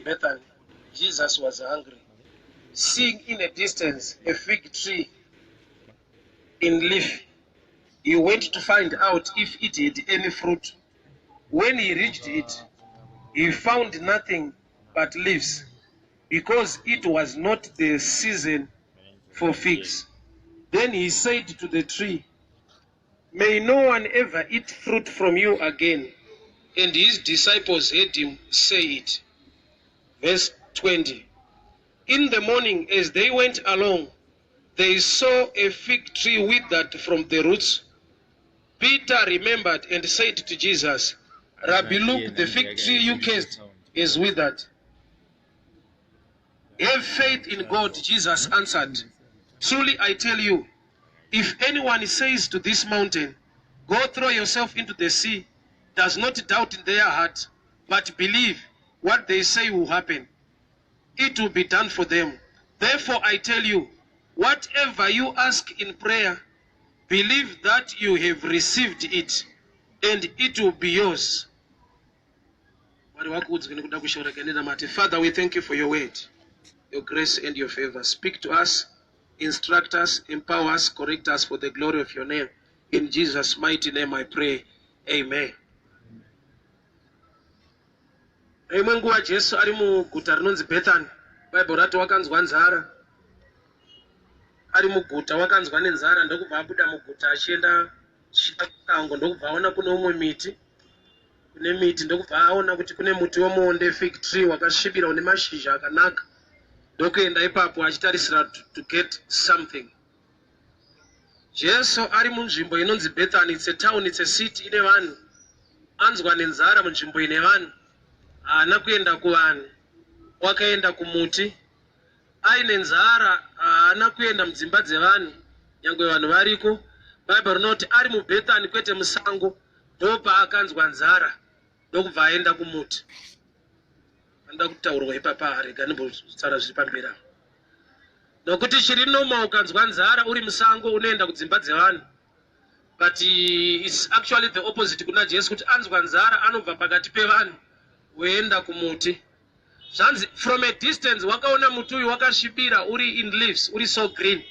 in Bethany, Jesus was hungry. Seeing in a distance a fig tree in leaf, he went to find out if it had any fruit. When he reached it, he found nothing but leaves, because it was not the season for figs. Then he said to the tree, "May no one ever eat fruit from you again." And his disciples heard him say it. Verse 20. In the morning, as they went along, they saw a fig tree withered from the roots. Peter remembered and said to Jesus, "Rabbi, look, the fig tree you cursed is withered." "Have faith in God," Jesus answered. "Truly I tell you, if anyone says to this mountain, 'Go throw yourself into the sea,' does not doubt in their heart, but believe what they say will happen, it will be done for them. Therefore I tell you, whatever you ask in prayer, believe that you have received it, and it will be yours." Father, we thank you for your word, your grace and your favor. Speak to us, instruct us, empower us, correct us for the glory of your name. In Jesus' mighty name I pray. Amen. Rimwe nguva Jesu ari muguta rinonzi Bethany, Bible rati wakanzwa nzara. Ari muguta wakanzwa nenzara, ndokubva abuda muguta achienda chikango, ndokubva aona kune umwe miti, kune miti, ndokubva aona kuti kune muti wemuonde, fig tree wakasvibira une mashizha akanaka. Ndokuenda ipapo achitarisira to get something. Jesu ari munzvimbo inonzi Bethany, it's a town, it's a city ine vanhu. Anzwa nenzara munzvimbo ine vanhu. Haana kuenda kuvanhu, wakaenda kumuti. Aine nzara, haana kuenda mudzimba dzevanhu, nyangwe vanhu variko. Bible rinoti ari muBethany kwete musango, ndopa akanzwa nzara, ndokubva aenda kumuti. Anda kutaurwa ipapa harega nimbotsara zviri pamberi. Nokuti chiri noma ukanzwa nzara uri musango unoenda kudzimba dzevanhu. But it's actually the opposite kuna Jesu, kuti anzwa nzara anobva pakati pevanhu woenda kumuti. Zvanzi from a distance wakaona muti uyu wakasvibira uri in leaves, uri so green.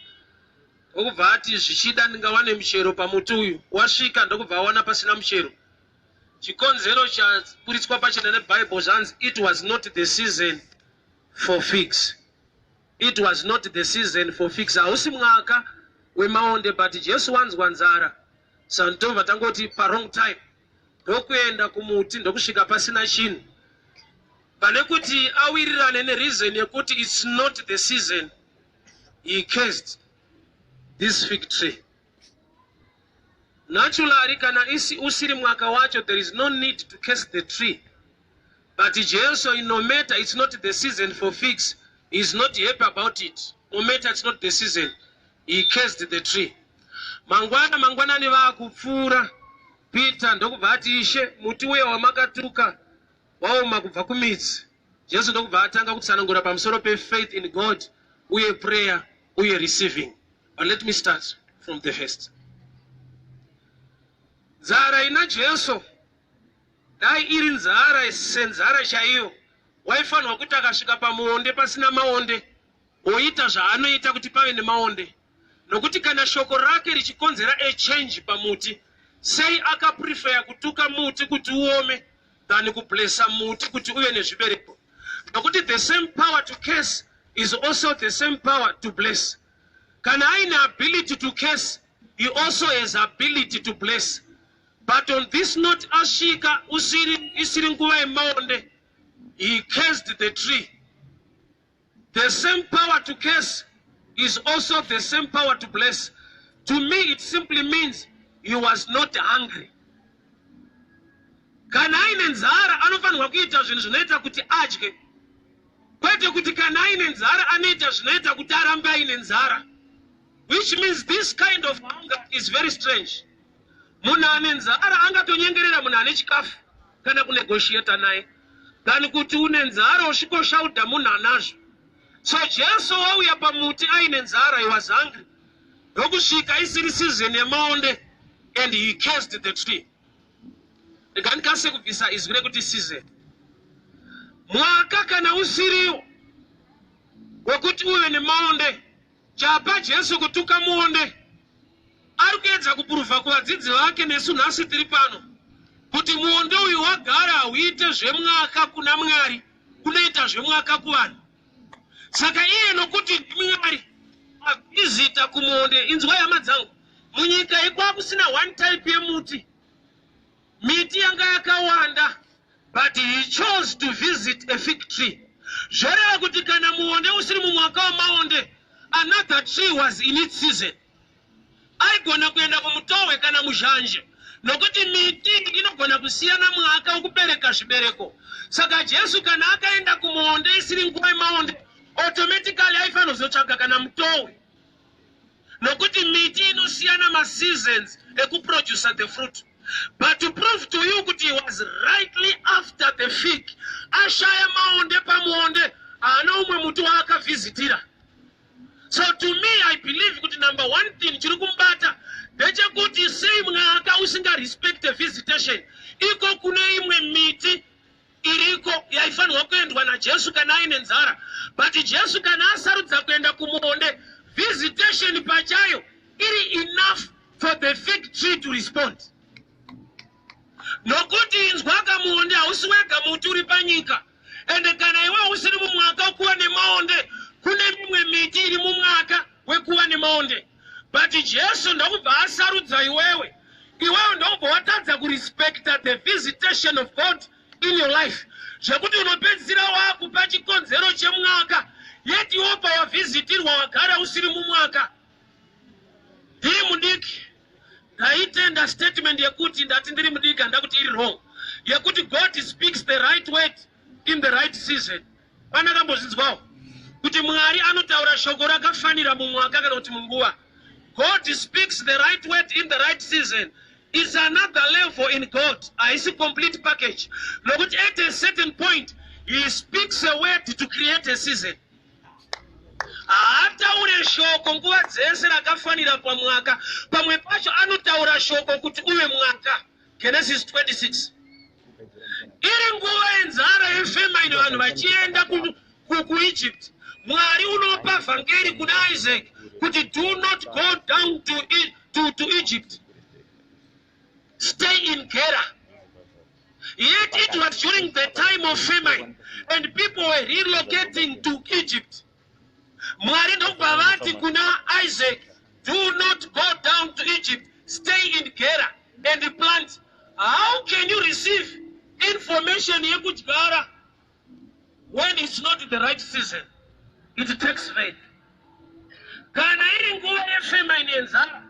Ndokubva ati zvichida ndingawane muchero pamuti uyu. Wasvika ndokubva awana pasina muchero. Chikonzero chapuritswa pachena neBible zvanzi it was not the season for figs. It was not the season for figs. Hausi mwaka wemaonde, but Jesu wanzwa nzara. Santova tangoti pa wrong time. Ndokuenda kumuti ndokusvika pasina chinhu. Pane kuti awirirane nereason yekuti it's not the season, he cursed this fig tree. Naturally, kana usiri mwaka wacho, there is no need to curse the tree. But Jesus, no matter it's not the season for figs, he is not happy about it. No matter it's not the season, he cursed the tree. Mangwana ni vakupfura. Peter ndokubva ati Ishe, muti uya wamakatuka waoma kubva kumidzi. Jesu ndokubva atanga kutsanangura pamusoro faith in God, uye prayer, uye receiving. But let me start from the first. Nzara ina Jesu, dai iri nzara senzara chaiyo, waifanwa kuti akasvika pamuonde pasina maonde, oita zvaanoita kuti pave nemaonde. Nokuti kana shoko rake richikonzera a change pamuti, sei akaprefer kutuka muti kuti uome than kublessa muti kuti uve nezvibereko. Nokuti the same power to curse is also the same power to bless. Kana aine ability to curse, he also has ability to bless. But on this note, ashika isiri nguva yemaonde, he cursed the tree. The same power to curse is also the same power to bless. To me, it simply means he was not hungry. Kana aine nzara anofanirwa kuita zvinhu zvinoita kuti adye. Kwete kuti kana aine nzara anoita zvinoita kuti arambe aine nzara. Which means this kind of hunger is very strange. Munhu ane nzara angatonyengerera munhu ane chikafu kana kunegotiata naye. Than kuti une nzara usvika ushaudha munhu anazvo. So Jesu wauya pamuti aine nzara, he was hungry. Ndokusvika isiri season yemaonde, and he cursed the tree. Ndikandikase kubvisa izwi rekuti season. mwaka kana usiriwo wekuti uve nemaonde chapa Jesu kutuka muonde ari kuedza kupruvha kuvadzidzi vake nesu nhasi tiri pano kuti muonde uyu wagara hauite zvemwaka kuna Mwari, unoita zvemwaka kuvanhu. Saka iye nokuti Mwari avhizita kumuonde, inzwa hama dzangu, munyika ikwakusina one type yemuti, miti yanga yakawanda, but he chose to visit a fig tree. Zvoreva kuti kana muonde usiri mumwaka wamaonde, another tree was in its season. Aigona kuenda kumutove kana muzhanje, nokuti miti inogona kusiyana mwaka wokubereka zvibereko. Saka Jesu kana akaenda kumuonde isiri nguva yemaonde, automatically aifanira kuzotsvaga kana mutove, nokuti miti inosiyana ma-seasons ekuproduce the fruit. But to prove to you that he was rightly after the fig, ashaya maonde pamuonde, ana umwe mutu waakavhizitira. So to me, I believe that number one thing, chiri kumbata, ndechekuti sei mwaka usinga respect the visitation, iko kune imwe miti iriko yaifanirwa kuendwa naJesu kana aine nzara. But Jesu kana asarudza kuenda kumuonde, visitation pachayo iri enough for the fig tree to respond. Nokuti inzwa kamuonde hausi wega muti uri panyika, ende kana iwe usiri mumwaka wekuva nemaonde, kune mimwe miti iri mumwaka wekuva nemaonde. But Jesu ndokubva asarudza iwewe ndokubva watadza kurespecta the visitation of God in your life, zvekuti unopedzisira wakupa chikonzero chemwaka, yet iwo pawavhizitirwa wagara usiri mumwaka. Hii mudiki ndaitenda statement yekuti ndati ndiri mudiki ndakuti iri wrong, yekuti God speaks the right word in the right season. Pana kambozinzwawo kuti Mwari anotaura shoko rakafanira mumwaka kana kuti munguva. God speaks the right word in the right season. It's another level in God. It's a complete package. Nokuti at a certain point, he speaks a word to create a season. Ataure shoko nguva dzese rakafanira pamwaka, pamwe pacho anotaura shoko kuti uve mwaka. Genesis 26. Iri nguva yenzara yefamine vanhu vachienda kuEgypt, Mwari unopa vhangeri kuna Isaac kuti do not go down to Egypt. Stay in Gerar. Yet it was during the time of famine and people were relocating to Egypt. Mwari ndokubva vati kuna Isaac, do not go down to Egypt, stay in Gerar and plant. How can you receive information yekudyara when it's not the right season? It takes faith. Kana iri nguva yefamine yenzara,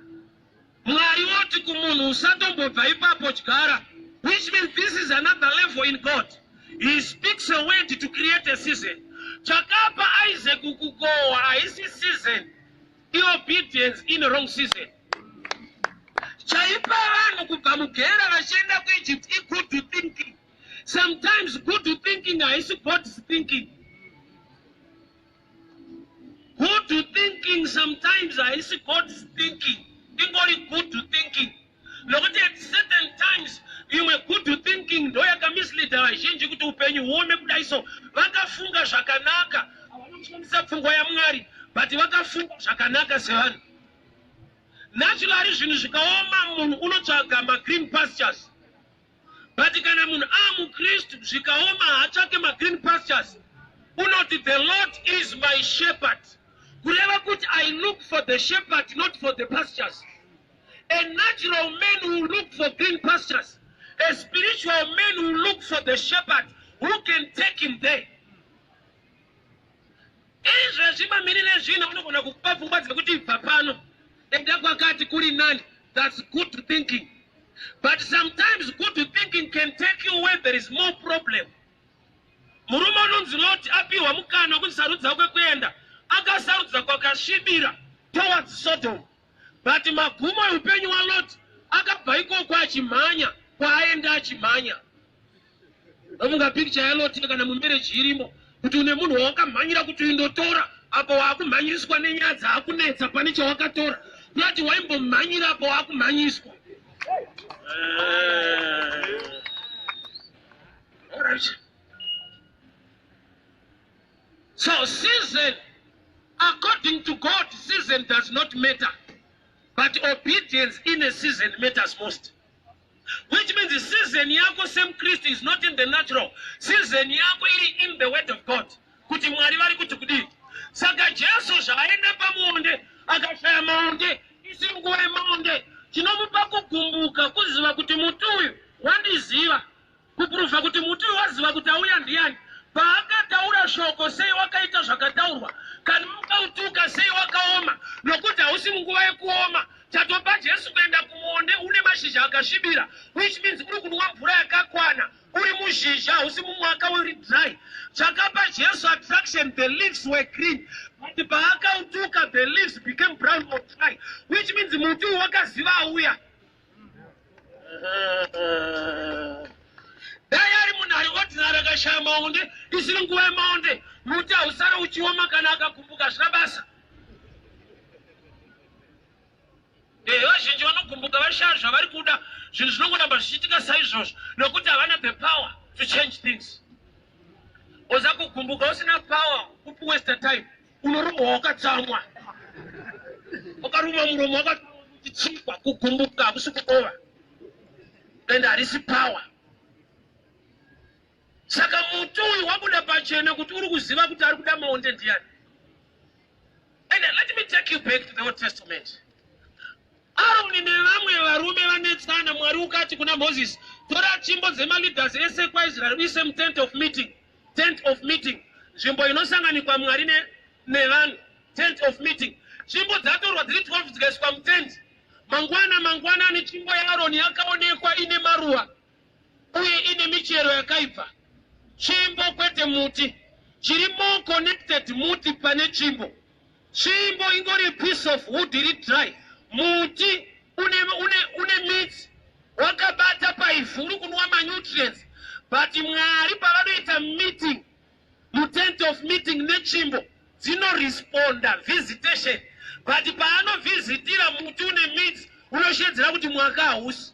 Mwari woti kumunhu usatombobva ipapo dyara, which means this is another level in God. He speaks a word to create a season. Chakapa Isaac kukohwa haisi season, obedience in a wrong season. Chaipa vanhu kubva muGerar vachienda kuEgypt good to thinking. Sometimes good to thinking haisi God's thinking. Good to thinking sometimes haisi God's thinking. Ingori good to thinking. Nokuti at certain times imwe good to thinking ndo yakamisleada vazhinji kuti upenyu huome kudai so. Vakafunga zvakanaka, havanoshandisa pfungwa yaMwari, but vakafunga zvakanaka sevanhu. Naturally zvinhu zvikaoma munhu unotsvaga ma-green pastures. But kana munhu mukristu zvikaoma haatsvake ma-green pastures. Unoti the Lord is my shepherd. Kureva kuti I look for the shepherd, not for the pastures. A natural man who look for green pastures. A spiritual man who look for the shepherd who can take him there. That's good thinking. But sometimes good thinking can take you where there is more problem. Murume unonzi Lot apiwa mukana wekutisarudza kwekuenda, akasarudza kwakasvibira towards Sodom. But magumo eupenyu waLot akabva ikoko achimhanya kwaaenda achimhanya. Omunga picture yaLot kana mumarriage irimo kuti une munhu wawakamhanyira kuti uindotora, apo waakumhanyiswa nenyaya dzaakunetsa pane chawakatora. Yati waimbomhanyira apo waakumhanyiswa. Alright. So season, according to God, season does not matter. But obedience in a season matters most. Which means the season yako same Christ is not in the natural. Season yako in the word of God. Kuti mwari vari kuti kudi. Saka Jesu zvaenda pamuonde, akashaya maonde, isi nguva yemaonde. Chinomupa kukumbuka kuziva kuti mutu uyu wandiziva. Kuprova kuti mutu uyu waziva kuti auya ndiani. Paakataura shoko sei wakaita zvakataurwa. Kana mukautuka sei wakaoma. Nokuti hausi munguva yekuoma. Chatopa Jesu kuenda kumuonde une mashizha akashibira. Which means uri kunwa mvura yakakwana. Uri muzhizha hausi mumwaka uri dry. Chakapa Jesu attraction, the leaves were green. But paakautuka the leaves became brown or dry. Which means mutu wakaziva auya. Dayari munari ordinary akashaya maonde, isiri nguva yemaonde. Muti hausara uchioma kana akakumbuka zvabasa. Vazhinji vanokumbuka vasharzva vari kuda zvinhu zvinongoramba zvichiitika saizvozvo nokuti havana the power to change things. Oza kukumbuka usina power kuwasta time, unorumwa wakatsamwa, ukaruma muromo wakachikwa. Kukumbuka hakusi kukova, and harisi power. Saka mutu uyu wabuda pachena kuti uri kuziva kuti ari kuda maonde ndiani. And let me take you back to the Old Testament. Aroni nevamwe varume vanetsana, Mwari ukati kuna Moses, tora tsvimbo dzemaleaders ese kwaIsrael uise mutent of meeting. Tent of meeting. Nzvimbo inosanganikwa Mwari nevanhu. Tent of meeting. Tsvimbo dzatorwa dziri 12 dzikaiswa mutent. Mangwana ane tsvimbo yaAroni yakaonekwa ine maruva uye ine michero yakaibva. Tsvimbo kwete muti. Chiri more connected muti pane tsvimbo. Tsvimbo ingori piece of wood iri dry. Muti une meat wakabata paivhu uri kunwa nutrients. But Mwari pavanoita meeting, tent of meeting netsvimbo dzinoresponda visitation. But paanovisitira muti une meat unoshedzera kuti mwaka hausi.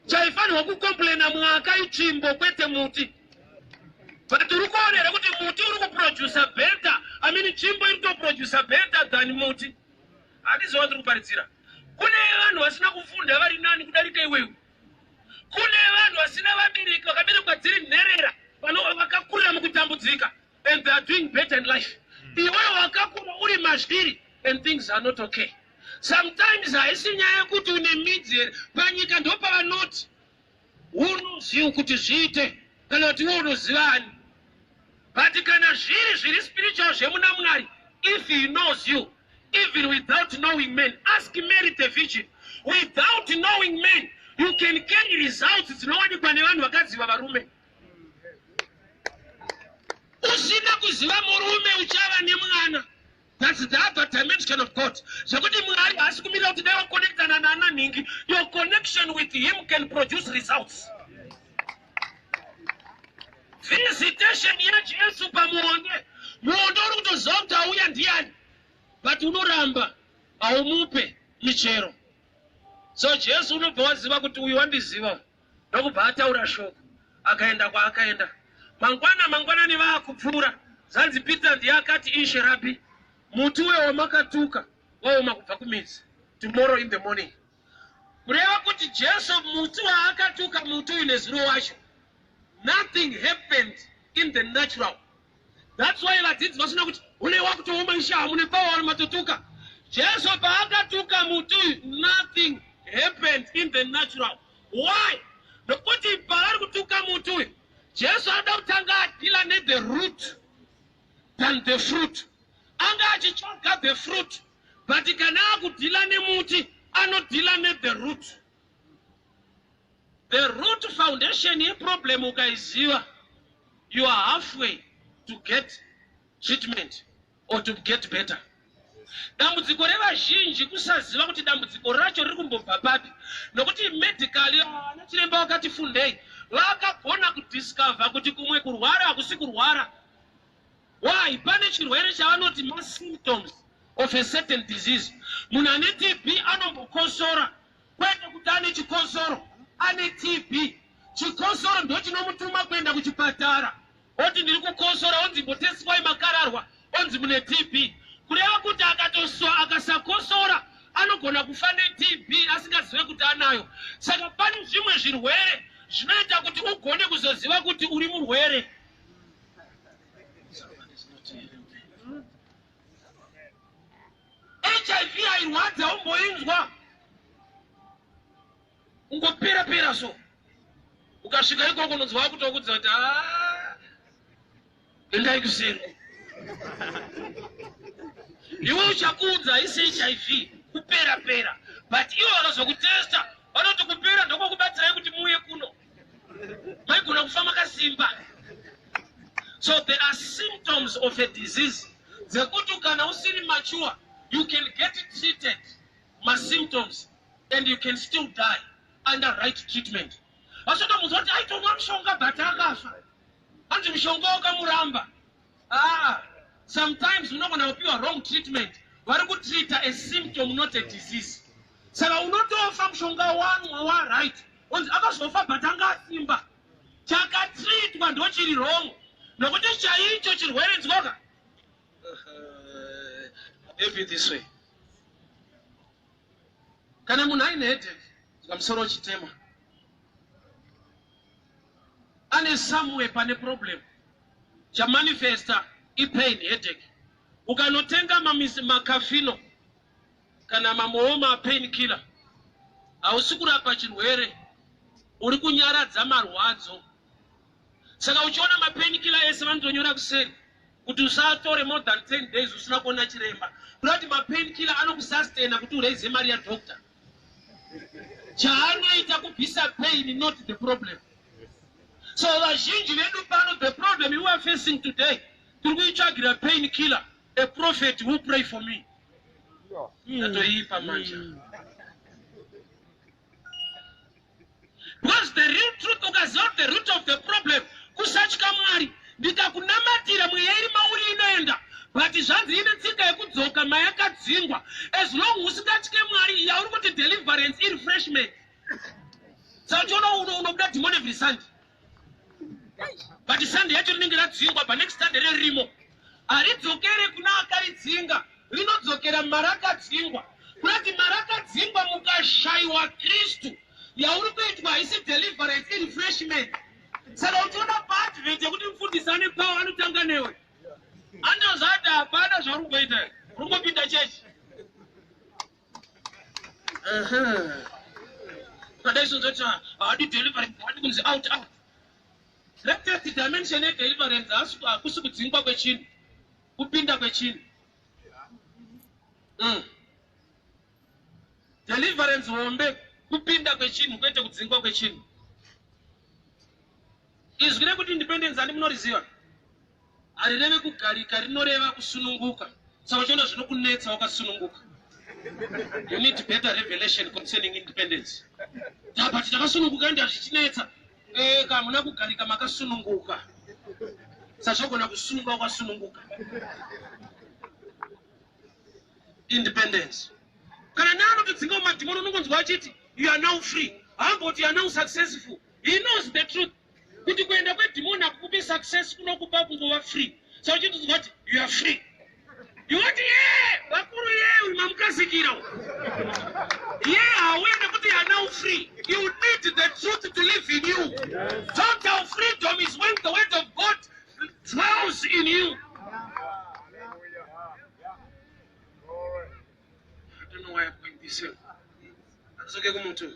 Chaifanirwa kukomplaina mwaka itsvimbo kwete muti. But uri kuonera kuti muti uri kuproduce better. I mean tsvimbo iri kutoproduce better than muti. Handizvo ndiri kuparidzira. Kune vanhu vasina kufunda vari nani kudarika iwewe. Kune vanhu vasina vabereki vakaberekwa dziri nherera vakakurira mukutambudzika, and they are doing better in life. Iwewe wakakura uri mazviri and things are not okay. Sometimes haisi nyaya yekuti une midzi here panyika ndo pavanoti unoziva kuti zviite kana kuti iwe unozivani. But kana zviri spiritual zvemuna Mwari, if he knows you, even without knowing men, ask Mary the Virgin. Without knowing men, you can carry results dzinowanikwa nevanhu vakaziva varume. Usina kuziva murume uchava nemwana. That's the other dimension of God. Zvekuti Mwari haasi kumira kuti dai wakonektana naananhingi. Your connection with him can produce results. Visitation yaJesu pamuonde. Muonde uri kutoziva kuti auya ndiani. But unoramba haumupe michero. So Jesu unobva waziva kuti uyu wandiziva, ndokubva ataura shoko akaenda kwaakaenda. Mangwanani vaakupfuura, zanzi Peter ndiye akati, Ishe Rabbi, muti uyo wamakatuka waoma kubva kumidzi. Tomorrow in the morning. Kureva kuti Jesu muti waakatuka muti uyu nezuro wacho. Nothing happened in the natural. That's why vadzidzi vasina kuti unewa kutooma Ishe hamune pawa matotuka. Jesu paakatuka muti uyu, nothing happened in the natural. Why? Nokuti pavari kutuka muti uyu, Jesu ada kutanga adila ne the root than the fruit. Anga achichoka the fruit, but kana akudila nemuti anodila ne the root. The root foundation ye problem ukaiziva, you are halfway to get treatment or to get better. Dambudziko revazhinji kusaziva kuti dambudziko racho riri kumbobva papi. Nokuti medically anachiremba wakati fundei vakagona kudiscover kuti kumwe kurwara hakusi kurwara. Why? Pane chirwere chavanoti mass symptoms of a certain disease. Munhu ane TB anombokosora, kwete kuti ane chikosoro, ane TB. Chikosoro ndo chinomutuma kuenda kuchipatara. Oti ndiri kukosora, onzi mboteswai makararwa. munonzi mune TB kureva kuti akatoswa akasakosora anogona kufa neTB asingazive kuti anayo. Saka pane zvimwe zvirwere zvinoita kuti ugone kuzoziva kuti uri murwere. HIV hairwadza umboinzwa ungopera so ukasvika ikoko unonzwa kutokudza kuti endai kuseri. Iwe uchakuudza haisi HIV kupera but iwe vakazokutesta vanoti kupera ndokokubatsirai kuti muuye kuno maigona kufa makasimba. So there are symptoms of a disease dzekuti kana usiri mature you can get treated my symptoms and you can still die under right treatment. Vasoda munhu kuti aitomwa mushonga but akafa hanzi mushonga wakamuramba. Sometimes unogona kupiwa wrong treatment vari kutreata a symptom not a disease. Saka unotofa mushonga wa right onzi akazofa but anga asimba chakatreatwa ndo chiri wrong nokuti chaicho chirwere nzwoka. Maybe this way. Kana munhu aine headache musoro chitema ane somewhere pane problem chamanifesta ipain headache ukanotenga makafino kana mamooma pain killer hausi kurapa chirwere uri kunyaradza marwadzo. Saka uchiona mapain killer ese vanotonyora kuseri kuti usatore more than 10 days usina kuona chiremba kuti mapain killer anokusustaina kuti ureize mari yadoctor. Chaanoita kubvisa pain not the problem. So vazhinji vedu pano the problem you are facing today tiri kuitsvagira pain killer, a prophet who pray for me. Ndatoipa manje. Because the real truth ukaziva the root of the problem kusatya Mwari ndikakunamatira mweya iri mauri inoenda but zvanzi ine tsika yekudzoka mayakadzingwa. As long usingatye Mwari yauri kuti deliverance irefreshment. Saka uchiona unobuda demon every Sunday but Sunday yacho rinenge radzingwa but next Sunday ririmo haridzokere kuna akaridzinga rinodzokera marakadzingwa kuti marakadzingwa mukashaiwa Kristu yauri kuitwa haisi deliverance irefreshment. Saka uchiona paadvent yekuti mufundisi ane power anotanga newe andozati hapana zvauri kuita ungopinda chechi. Kadaisonzoti hadi deliverance hadi kunzi out. Latest dimension ye deliverance hakusi kudzingwa kwechinhu kupinda kwechinhu. Deliverance hombe kupinda kwechinhu kwete kudzingwa kwechinhu. Izwi rekuti independence handi munoriziva harireve kugarika rinoreva kusununguka. Saka uchiona zvinokunetsa wakasununguka. You need better revelation concerning independence. But takasununguka ndi hazvichinetsa kamuna kugarika makasununguka sazvogona kusunga wakasununguka. Independence kana neanotodzinga mumadhimoni unongonzwa achiti you are now free haamboti you are now successful. He knows the truth kuti kuenda kwedhimoni hakukupi success kunokupa kungova free. Saka uchitozwa kuti you are free yoti vakuru mamukazikira hauende kuti you are now free. You need the truth to live in you. Total freedom is when the word of God dwells in you. I don't know why I'm going this way. That's okay, kumuntu.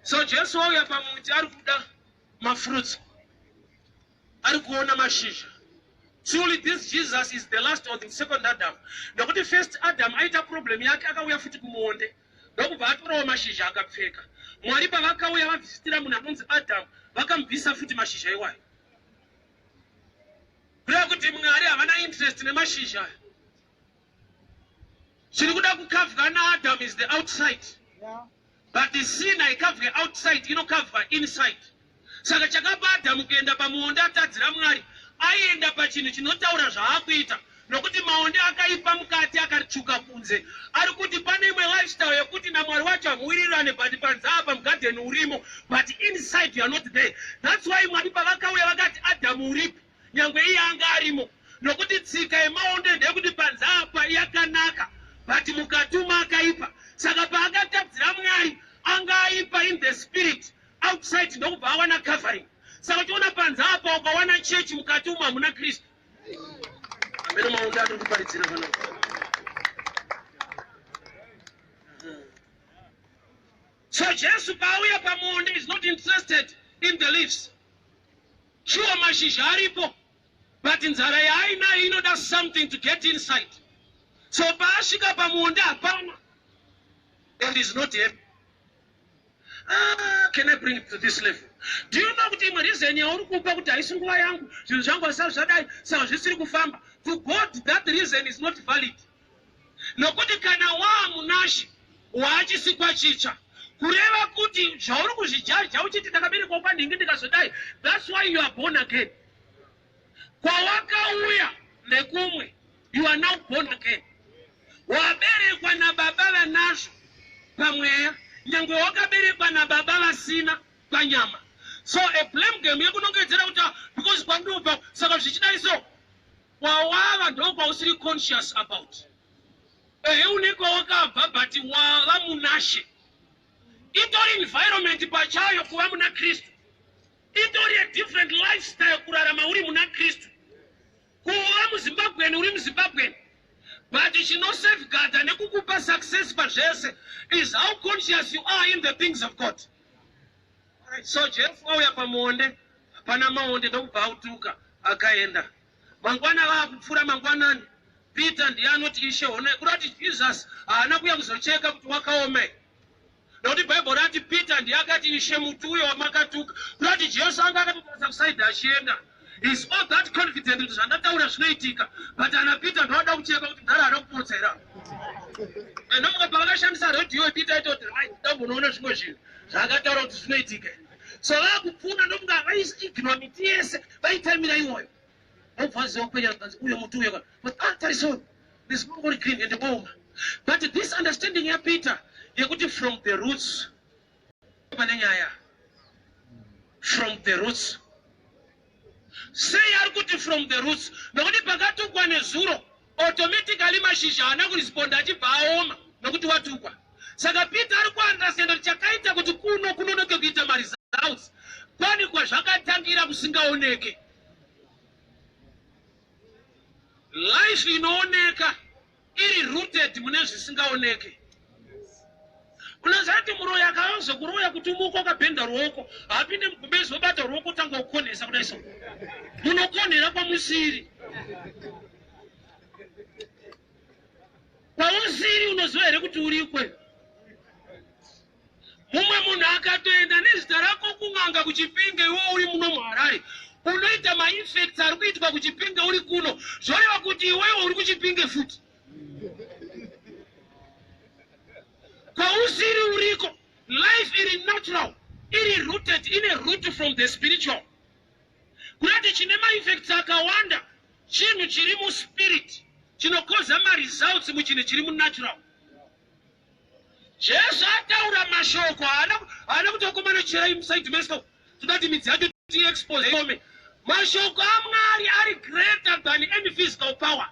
So Jesu wauya pamuti ari kuda mafruits, ari kuona mashizha. Truly this Jesus is the last or the second Adam. Nokuti first Adam aita problem yake akauya futi kumuonde ndokubva atorawo mashizha akapfeka. Mwari pavakauya vabvisitira munhu anonzi Adam vakamubvisa futi mashizha iwayo. Kureva kuti Mwari havana interest nemashizha. Chiri kuda kukavhwa naAdam is the outside. But the sin haikavhwe outside inokavhwa inside. Saka chakapa Adamu kuenda pamuonde atadzira Mwari aienda pachinhu chinotaura zvaakuita nokuti maonde akaipa mukati akatsvuka kunze. Ari kuti pane imwe lifestyle yekuti naMwari wacho hamuwirirane but panze apa mugadheni urimo but inside you are not there. That's why Mwari pavakauya vakati Adamu uripo nyangwe iye anga arimo nokuti tsika yemaonde ndeyekuti panze apa yakanaka but mukatuma akaipa. Saka paakatapdzira Mwari anga aipa in the spirit, outside ndokubva awana covering. Saka tiona panze apa ukawana chechi mukatuma muna Kristu. Amene maonde anondiparidzira pano. So Jesu pauya pamuonde is not interested in the leaves. Sure, mashizha aripo, but nzara yainayo inoda something to get inside. So paasvika pamuonde hapana, and is not happy. Can I bring it to this level? Do you know kuti imwe reason yauri kupa kuti haisi nguva yangu zvinhu zvangu hasava zvadai saka zvisiri kufamba? To God that reason is not valid. Nokuti kana waamunashe waachisikwa chicha kureva kuti zvauri kuzvijaja uchiti ndakaberekwa kwandingi ndikazodai. That's why you are born again. Kwawakauya nekumwe, you are now born again. Waberekwa nababa vanazvo pamweya, nyangwe wakaberekwa nababa vasina panyama. So a blame game yekunongedzera kuti because kwandobva saka zvichidai so kwawava ndokwausiri conscious about. Uneko wakabva but wava munashe. Itori environment pachayo kuva muna Kristu. Itori a different lifestyle kurarama uri muna Kristu. Kuva muZimbabwean uri muZimbabwean. But chino safeguard nekukupa success pazvese is how conscious you are in the things of God. Alright, so Jeff auya pamuonde, pana maonde ndokubva autuka akaenda. Mangwana vakupfura mangwanani. Peter ndiye anoti Ishe honai kurati Jesus haana kuya kuzocheka kuti wakaome. Nokuti Bible rati Peter ndiye akati Ishe mutu uyo wamakatuka. Kurati Jesu anga akatopasa kusaidha achienda. He's all that confident kuti zvandataura zvinoitika. But ana Peter ndoada kucheka kuti ndara ada kupotsera. Ndomuka pakashandisa radio Peter aitoti ndambonoona zvimwe zvinhu zvakataura kuti zvinoitika. So vakupfuna ndomuka vaisiignwa miti yese vaitamira iwoyo. But this more green and the bomb. But this understanding here, Peter, you got it from the roots. From the roots. Say you got it from the roots. Nobody pagatu kwa nezuro. Automatically mashisha anaku respond aji baoma. Nokuti watukwa. Saka Peter alikuwa understand chakaita kuti kuno kuita ma results. Kwani kwa zvakatangira kusingaoneke. Life inooneka iri rooted mune zvisingaoneke. Unazati muroya akaanza kuroya kuti muko akabhenda ruoko hapinde mugumbezo bata ruoko tanga ukonesa kudai so. Munokonera pamusiri. Pamusiri unoziva here kuti urikwe. Mumwe munhu akatoenda nezita rako kung'anga kuchipinge iwe uri muno muHarare. Unoita ma-infects ari kuitwa kuchipinge uri kuno. Zvoreva kuti iwewe uri kuchipinge futi. Kwausiri uriko, life iri natural, iri rooted in a root from the spiritual. Kurati chine ma-infects akawanda, chinhu chiri mu spirit, chinokoza ma-results muchinhu chiri mu natural. Jesu ataura mashoko, haana kutokomana chera inside meso, tudati midzi yacho ti-expose home. Mashoko aMwari ari greater than any physical power.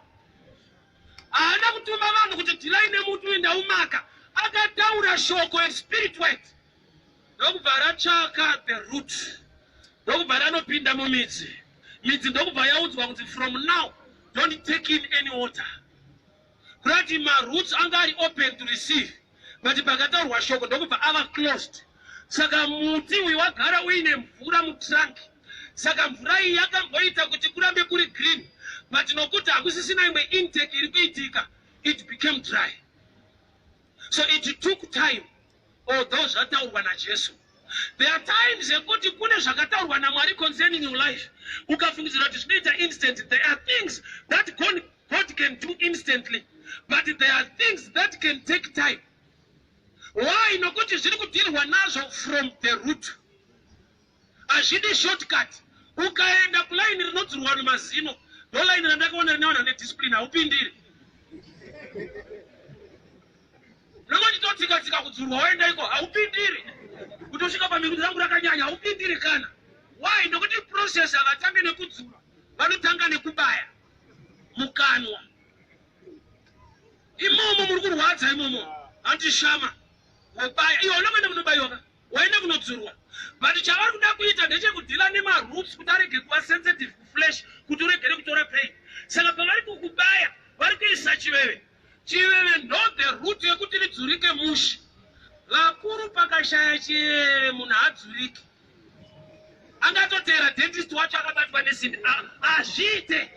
Haana kutuma vanhu kuti tilaine mutu indaumaka. Akataura shoko a spirit word. Ndokubva ratsvaka the root. Ndokubva ranopinda mumidzi. Midzi ndokubva yaudzwa kuti from now don't take in any water. Kurati ma-roots anga ari open to receive. But pakataurwa shoko ndokubva ava closed. Saka muti uyu wagara uine mvura mutrunk. Saka mvura iyi yakamboita kuti kurambe kuri green. But nokuti hakusisina imwe intake iri kuitika, it became dry. So it took time. Although zvataurwa naJesu. There are times ekuti kune zvakataurwa naMwari concerning your life. Ukafungidzira kuti zvinoita instant. There are things that God can do instantly. But there are things that can take time. Why? Nokuti zviri kudirwa nazvo from the root. Hazvidi shortcut. Ukaenda kulaini rinodzurwa nemazino. Ndolaini randakaona rinoona nediscipline haupindiri. Nongochitotsika kudzurwa waenda iko haupindiri. Kutosvika pamiri rangu rakanyanya haupindiri kana. Why? Nokuti process havatange nekudzura. Vanotanga nekubaya. mukanwa. Imomo muri kurwadza imomo. Antishama. Wabaya. Iyo ndomene munobayiwa. Waenda kunodzurwa. But chavari kuda kuita ndechekudhila nemaroots kuti arege kuva sensitive kuflesh kuti uregere kutora pain. Saka pavari kukubaya vari kuisa chiveve. Chiveve ndo the root yekuti ridzurike mushi. Vakuru pakashaya chiveve munhu hadzuriki. Angatotera dentist wacho akabatwa nesimbi. Azviite.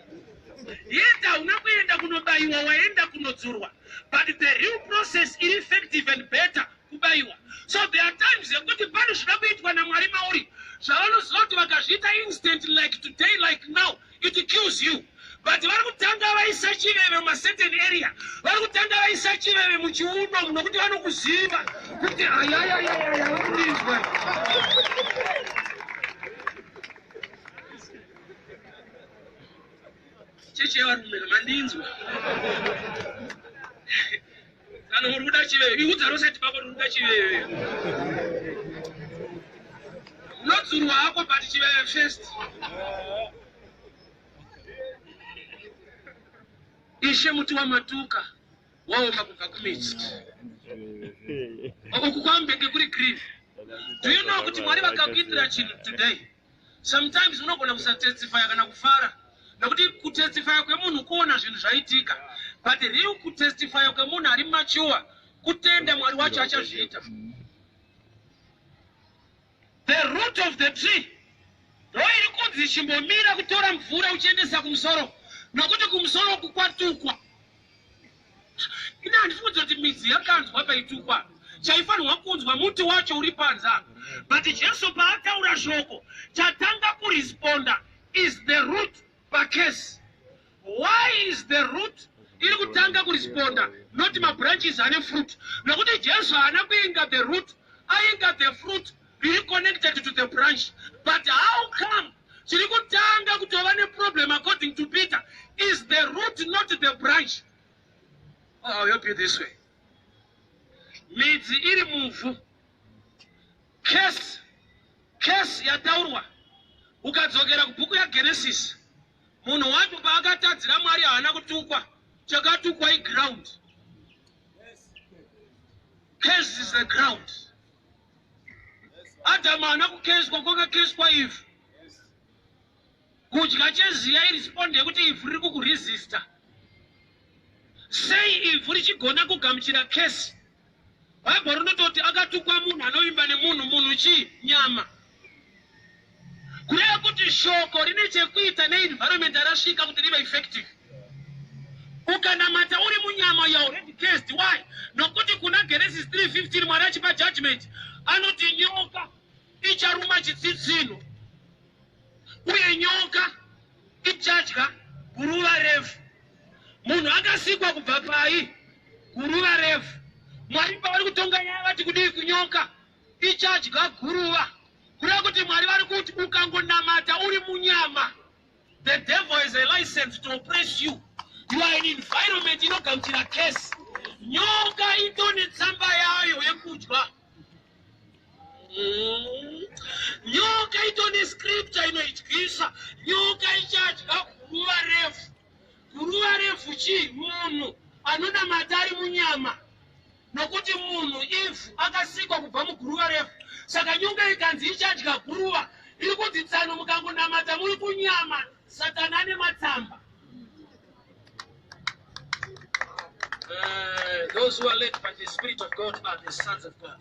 Yenda unakuenda kunobayiwa waenda kunodzurwa. But the real process is effective and better kubayiwa. So there are times yekuti pano zvinoda kuitwa naMwari mauri. Zvavanoziva kuti vakazviita instant like today like now it kills you. But vari kutanga vaisa chiveve muma certain area. Vari kutanga vaisa chiveve muchiuno nokuti vanokuziva kuti ayayayaya vakundinzwa. Cheche varume mandinzwa. Kana muri kuda chiveve, iudza rosati pako muri kuda chiveve. Unodzurwa hako but chiveve first. Ishe muti wamatuka waoma kubva kumidzi. Uku kwambenge kuri green. Do you know kuti Mwari vakakuitira chinhu today? Sometimes unogona kusatestify kana kufara. Nokuti kutestify kwemunhu kuona zvinhu zvaitika. But real kutestify kwemunhu ari mature kutenda Mwari wacho achazviita. The root of the tree ndoiri kunzi chimbomira kutora mvura uchiendesa kumusoro. Nokuti kumusoro kukwatukwa. Ina handifunza kuti midzi yakanzwa paitukwa. Chaifanirwa kunzwa muti wacho uri panza. But Jesu paataura shoko chatanga kuresponda is the root pakesi. Why is the root iri kutanga kuresponda? Not my branches ane fruit. Nokuti Jesu haana kuinga the root, ainga the fruit riri connected to the branch. But how come chiri kutanga kutova ne problem according to Peter is the root not the branch? I'll help you this way. Midzi iri muvhu. Case yataurwa. Ukadzokera kubhuku yaGenesis. Munhu wacho paakatadzira Mwari haana kutukwa. Chakatukwa iground. Case is the ground. Adamu haana kukeswa kwakakeswa Eve. Kudya cheziya iresponde yekuti Eve riri kukuresista. Sei Eve richigona kugamuchira case. Bhaibheri rinototi akatukwa munhu anoimba nemunhu, munhu chii? Nyama. Kureva kuti shoko rine chekuita neenvironment rasvika kuti rive effective. Ukanamata uri munyama you already cast. Why? Nokuti kuna Genesis 3:15 Mwari achipa judgment anoti nyoka icharuma chitsitsino uye nyoka ichadya guruva refu. Munhu akasikwa kubva pai? Guruva refu. Mwari pavari kutonga nyaya vati kudii kunyoka ichadya guruva. Kureva kuti Mwari vari kuti ukangonamata uri munyama, the devil is a license to oppress you. You are in environment inogamuchira case. Nyoka itone tsamba yayo yekudya. Nyoka itone scripture inoidyisa. Nyoka ichadya guruva refu. Guruva refu chii? Munhu anonamata ari munyama. Nokuti munhu Eve akasikwa kubva muguruva refu. Saka nyoka ikanzi ichadya guruva iri kuti tsano mukangonamata muri kunyama, Satani ane matsamba. Those who are led by the Spirit of God are the sons of God.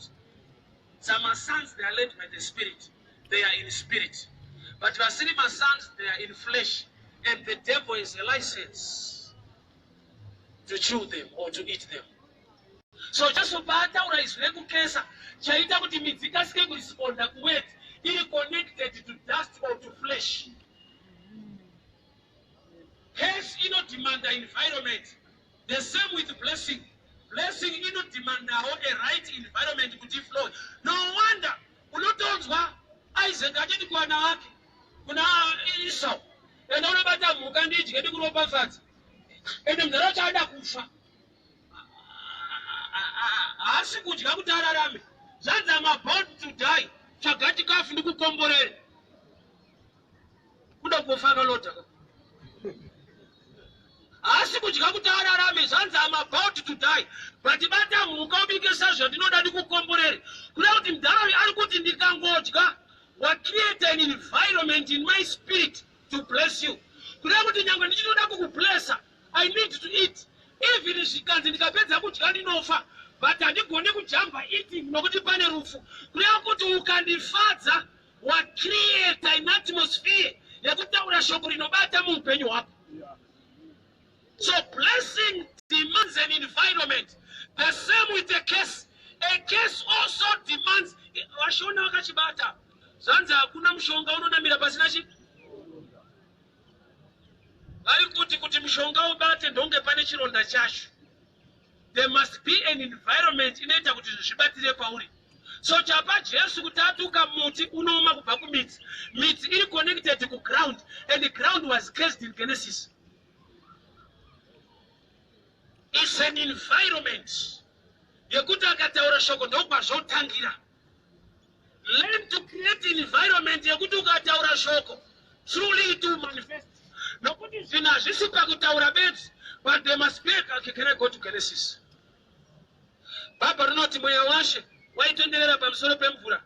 Some are sons, they are led by the Spirit. They are in spirit. But Vasilima sons, they are in flesh. And the devil is a license to chew them or to eat them. So just paataura izvire kukesa chaita kuti midzi ikasike kuresponda kuwet iri connected to dust or to flesh. Case inodemanda environment. The same with blessing. Blessing inodemandawo a right environment kuti flow. No wonder unotonzwa Isaac achiti kuwana wake kuna Esau enda unobata mhuka ndidye ndikuropafadza ende mudhara wacho ada kufa. Haasi kudya kuti ararame. Zvanzi I'm about to die. Tsvaga chikafu ndikukomborere. Kuda kufa akalota. kudya kuti ararame zvanzi I'm about to die but batamuka ubike sazvo ndinoda ndikukomborere kuda kuti mudhara ari kuti ndikangodya wacreate an environment in my spirit to bless you kuda kuti nyangwe ndichinoda kukublessa I need to eat even zvikanzi ndikapedza kudya ndinofa but handigone kujamba eating nokuti pane rufu kuda kuti ukandifadza wacreate an atmosphere yekutaura shoko rinobata muupenyu hwako. So blessing demands an environment. The same with a case. A case also demands. Washona wakachibata. Zanza hakuna mshonga unonamira pasina chi. Vari kuti mshonga ubate ndonge pane chironda chacho. There must be an environment inoita kuti zvibatire pauri. So chapa Jesu kutatuka muti unooma kubva kumiti. Miti iri connected to ground and the ground was cursed in Genesis. It's an environment. Yekuti akataura shoko ndokwazvotangira. Learn to create an environment yekuti ukataura shoko truly it will manifest. Nokuti zvinhu hazvisi pakutaura bedzi, but there must be a. Can I go to Genesis? Baba rinoti mweya washe waitonderera pamusoro pemvura.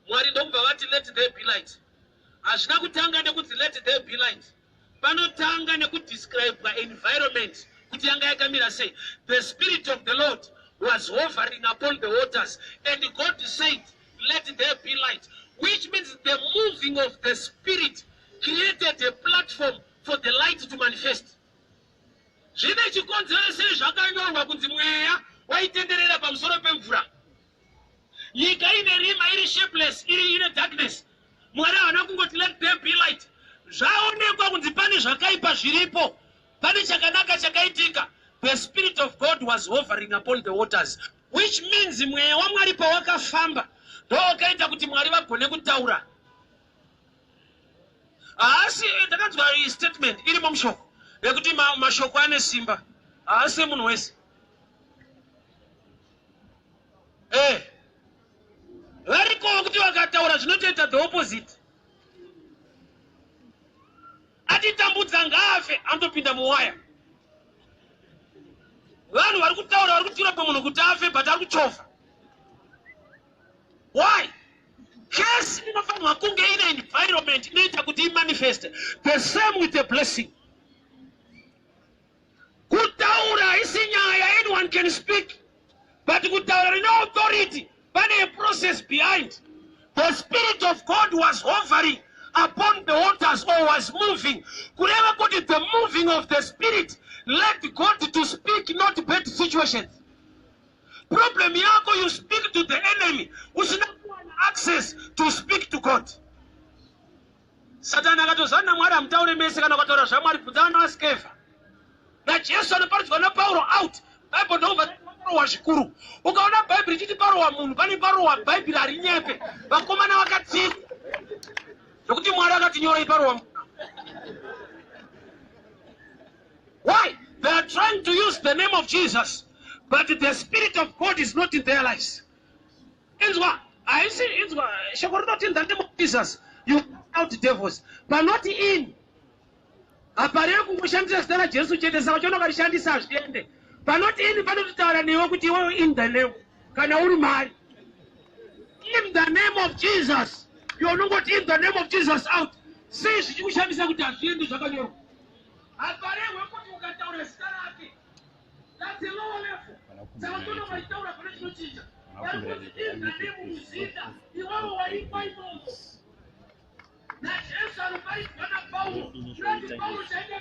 Mwari ndokubva vati let there be light. Hazvina kutanga nekuti let there be light. Panotanga nekudescribe environment. Kuti yanga yakamira sei. The spirit of the Lord was hovering upon the waters and God said let there be light, which means the moving of the spirit created a platform for the light to manifest. Zvine chikonzero sei zvakanyorwa kunzi mweya waitenderera pamusoro pemvura. Nyika ine rima iri shapeless, iri ine darkness. Mwari haana kungoti let there be light. Zvaonekwa kunzi pane zvakaipa zviripo. Pane chakanaka chakaitika. The spirit of God was hovering upon the waters, which means mweya waMwari pawakafamba ndokaita kuti Mwari vagone kutaura. Asi ndakanzwa statement iri mushoko yekuti mashoko ane simba. Asi munhu wese. Variko kuti vakataura zvinotoita the opposite. Atitambudza ngaafe andopinda muwaya. Vanhu vari kutaura vari kutira pamunhu kuti afe but ari kuchofa. Why? Case inofanirwa kunge ine environment inoita kuti imanifeste. The same with the blessing. Kutaura isi nyaya, anyone can speak. But kutaura rine authority, pane a process behind. The spirit of God was hovering upon the waters or was moving. Kureva God is the moving of the spirit. Let God to speak, not bad situations. Problem yako, you speak to the enemy. Usina access to speak to God. Satan akatozana Mwari amtaure mese kana kutaura zvaMwari kudzana askefa. Na Jesu anoparudzwa na Paulo out. Bible ndova Paulo wazvikuru. Ukaona Bible ichiti Paulo wa munhu, pane Paulo wa Bible ari nyepe. Vakomana vakatsiva. Nokuti Mwari akatinyora iparo wa munhu. Why? They are trying to use the name of Jesus, but the spirit of God is not in their lives. Inzwa, I see inzwa, shakoro not in the name of Jesus. You out devils, but not in. Apare kumushandisa zita Jesu chete saka chono karishandisa zviende. But not in, panotitaura newe kuti iwewe in the name. Kana uri mari. In the name of Jesus. You are not in the name of Jesus out. Say zvichikushamisa kuti hazviende zvakanyorwa. Apare wekuti ukataura zita rake. That's a lower level. Saka chono kaitaura pane chinochinja. In the name of Jesus. Iwewe waipa imomo. Na Jesu anoparidwa na Paulo. Paulo chaita